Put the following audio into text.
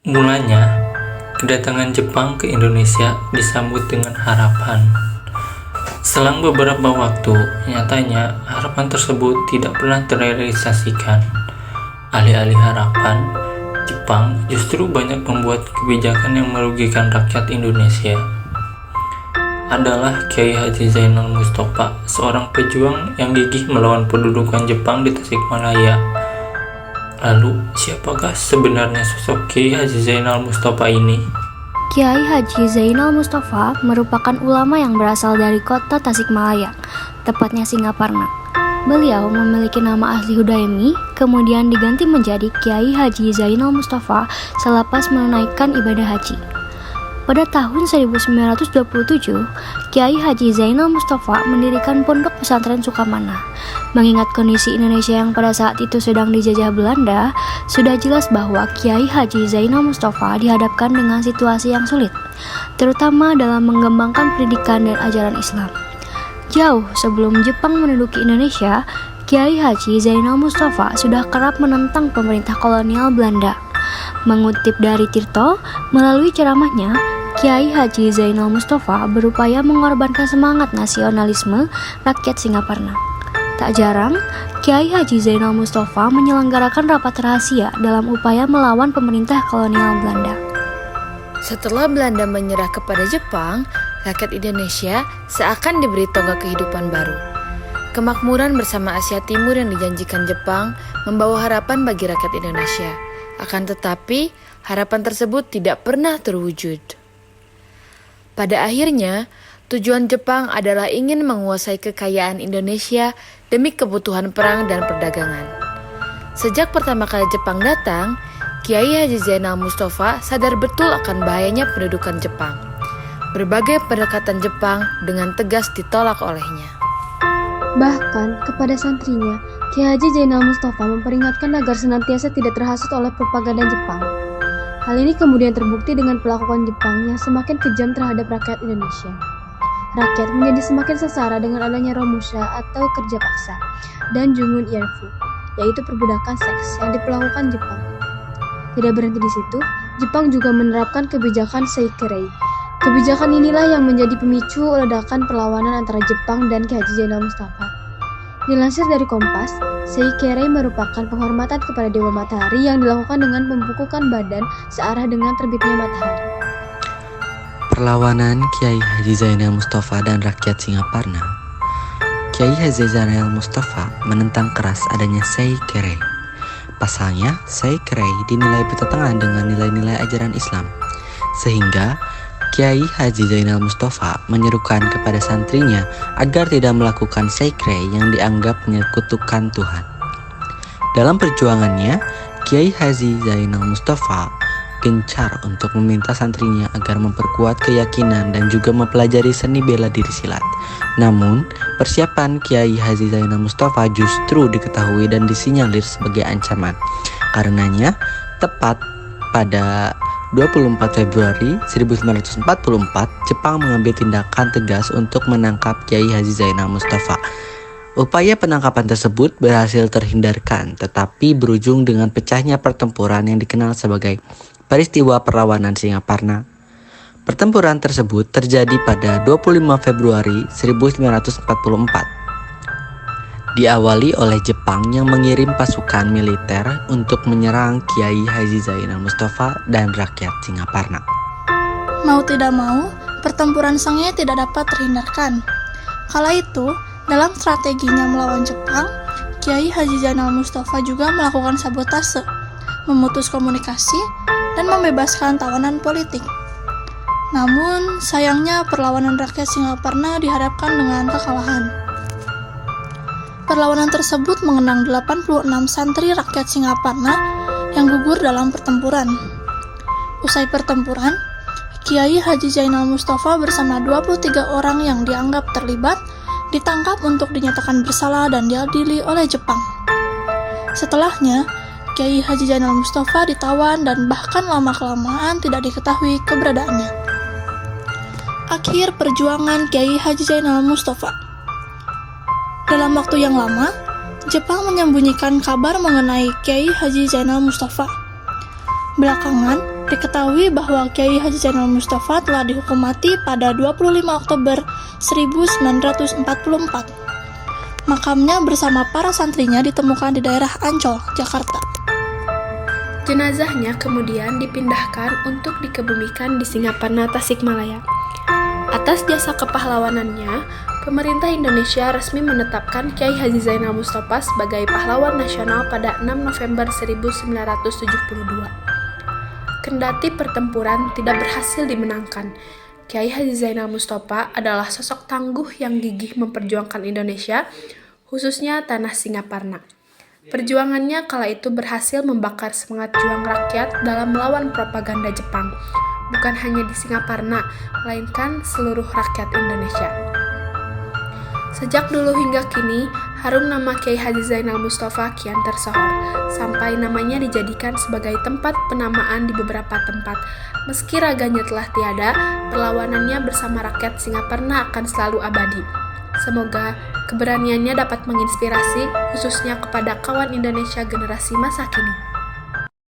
Mulanya, kedatangan Jepang ke Indonesia disambut dengan harapan. Selang beberapa waktu, nyatanya harapan tersebut tidak pernah terrealisasikan. Alih-alih harapan, Jepang justru banyak membuat kebijakan yang merugikan rakyat Indonesia. Adalah Kiai Haji Zainal Mustafa, seorang pejuang yang gigih melawan pendudukan Jepang di Tasikmalaya. Lalu, siapakah sebenarnya sosok Kiai Haji Zainal Mustafa ini? Kiai Haji Zainal Mustafa merupakan ulama yang berasal dari kota Tasikmalaya, tepatnya Singaparna. Beliau memiliki nama asli Hudaimi, kemudian diganti menjadi Kiai Haji Zainal Mustafa selepas menunaikan ibadah haji. Pada tahun 1927, Kiai Haji Zainal Mustafa mendirikan Pondok Pesantren Sukamana. Mengingat kondisi Indonesia yang pada saat itu sedang dijajah Belanda, sudah jelas bahwa Kiai Haji Zainal Mustafa dihadapkan dengan situasi yang sulit, terutama dalam mengembangkan pendidikan dan ajaran Islam. Jauh sebelum Jepang menduduki Indonesia, Kiai Haji Zainal Mustafa sudah kerap menentang pemerintah kolonial Belanda. Mengutip dari Tirto, melalui ceramahnya, Kiai Haji Zainal Mustafa berupaya mengorbankan semangat nasionalisme rakyat Singaparna. Tak jarang, Kiai Haji Zainal Mustafa menyelenggarakan rapat rahasia dalam upaya melawan pemerintah kolonial Belanda. Setelah Belanda menyerah kepada Jepang, rakyat Indonesia seakan diberi tonggak kehidupan baru. Kemakmuran bersama Asia Timur yang dijanjikan Jepang membawa harapan bagi rakyat Indonesia. Akan tetapi, harapan tersebut tidak pernah terwujud. Pada akhirnya, tujuan Jepang adalah ingin menguasai kekayaan Indonesia demi kebutuhan perang dan perdagangan. Sejak pertama kali Jepang datang, Kiai Haji Zainal Mustafa sadar betul akan bahayanya pendudukan Jepang. Berbagai pendekatan Jepang dengan tegas ditolak olehnya. Bahkan kepada santrinya, Kiai Haji Zainal Mustafa memperingatkan agar senantiasa tidak terhasut oleh propaganda Jepang. Hal ini kemudian terbukti dengan pelakuan Jepang yang semakin kejam terhadap rakyat Indonesia. Rakyat menjadi semakin sengsara dengan adanya romusha atau kerja paksa dan jungun irfu, yaitu perbudakan seks yang diperlakukan Jepang. Tidak berhenti di situ, Jepang juga menerapkan kebijakan Seikerei. Kebijakan inilah yang menjadi pemicu ledakan perlawanan antara Jepang dan Kiai Haji Zainal Mustafa. Dilansir dari Kompas, Seikerei merupakan penghormatan kepada Dewa Matahari yang dilakukan dengan membukukan badan searah dengan terbitnya matahari. Perlawanan Kiai Haji Zainal Mustafa dan rakyat Singaparna. Kiai Haji Zainal Mustafa menentang keras adanya Seikerei. Pasalnya, Seikerei dinilai bertentangan dengan nilai-nilai ajaran Islam, sehingga Kiai Haji Zainal Mustafa menyerukan kepada santrinya agar tidak melakukan Seikerei yang dianggap menyekutukan Tuhan. Dalam perjuangannya, Kiai Haji Zainal Mustafa gencar untuk meminta santrinya agar memperkuat keyakinan dan juga mempelajari seni bela diri silat. Namun, persiapan Kiai Haji Zainal Mustafa justru diketahui dan disinyalir sebagai ancaman. Karenanya, tepat pada 24 Februari 1944, Jepang mengambil tindakan tegas untuk menangkap Kiai Haji Zainal Mustafa. Upaya penangkapan tersebut berhasil terhindarkan, tetapi berujung dengan pecahnya pertempuran yang dikenal sebagai peristiwa perlawanan Singaparna. Pertempuran tersebut terjadi pada 25 Februari 1944. Diawali oleh Jepang yang mengirim pasukan militer untuk menyerang Kiai Haji Zainal Mustafa dan rakyat Singaparna. Mau tidak mau, pertempuran sengit tidak dapat terhindarkan. Kala itu, dalam strateginya melawan Jepang, Kiai Haji Zainal Mustafa juga melakukan sabotase, memutus komunikasi, dan membebaskan tawanan politik. Namun, sayangnya perlawanan rakyat Singaparna dihadapkan dengan kekalahan. Perlawanan tersebut mengenang 86 santri rakyat Singaparna yang gugur dalam pertempuran. Usai pertempuran, Kiai Haji Zainal Mustafa bersama 23 orang yang dianggap terlibat ditangkap untuk dinyatakan bersalah dan diadili oleh Jepang. Setelahnya, Kiai Haji Zainal Mustafa ditawan dan bahkan lama-kelamaan tidak diketahui keberadaannya. Akhir perjuangan Kiai Haji Zainal Mustafa. Dalam waktu yang lama, Jepang menyembunyikan kabar mengenai Kiai Haji Zainal Mustafa. Belakangan, diketahui bahwa Kiai Haji Zainal Mustafa telah dihukum mati pada 25 Oktober 1944. Makamnya bersama para santrinya ditemukan di daerah Ancol, Jakarta. Jenazahnya kemudian dipindahkan untuk dikebumikan di Singaparna, Tasikmalaya. Atas jasa kepahlawanannya, pemerintah Indonesia resmi menetapkan Kiai Haji Zainal Mustafa sebagai pahlawan nasional pada 6 November 1972. Kendati pertempuran tidak berhasil dimenangkan, Kiai Haji Zainal Mustafa adalah sosok tangguh yang gigih memperjuangkan Indonesia, khususnya tanah Singaparna. Perjuangannya kala itu berhasil membakar semangat juang rakyat dalam melawan propaganda Jepang, bukan hanya di Singaparna, melainkan seluruh rakyat Indonesia. Sejak dulu hingga kini, harum nama Kiai Haji Zainal Mustafa kian tersohor, sampai namanya dijadikan sebagai tempat penamaan di beberapa tempat. Meski raganya telah tiada, perlawanannya bersama rakyat Singaparna akan selalu abadi. Semoga keberaniannya dapat menginspirasi, khususnya kepada kawan Indonesia generasi masa kini.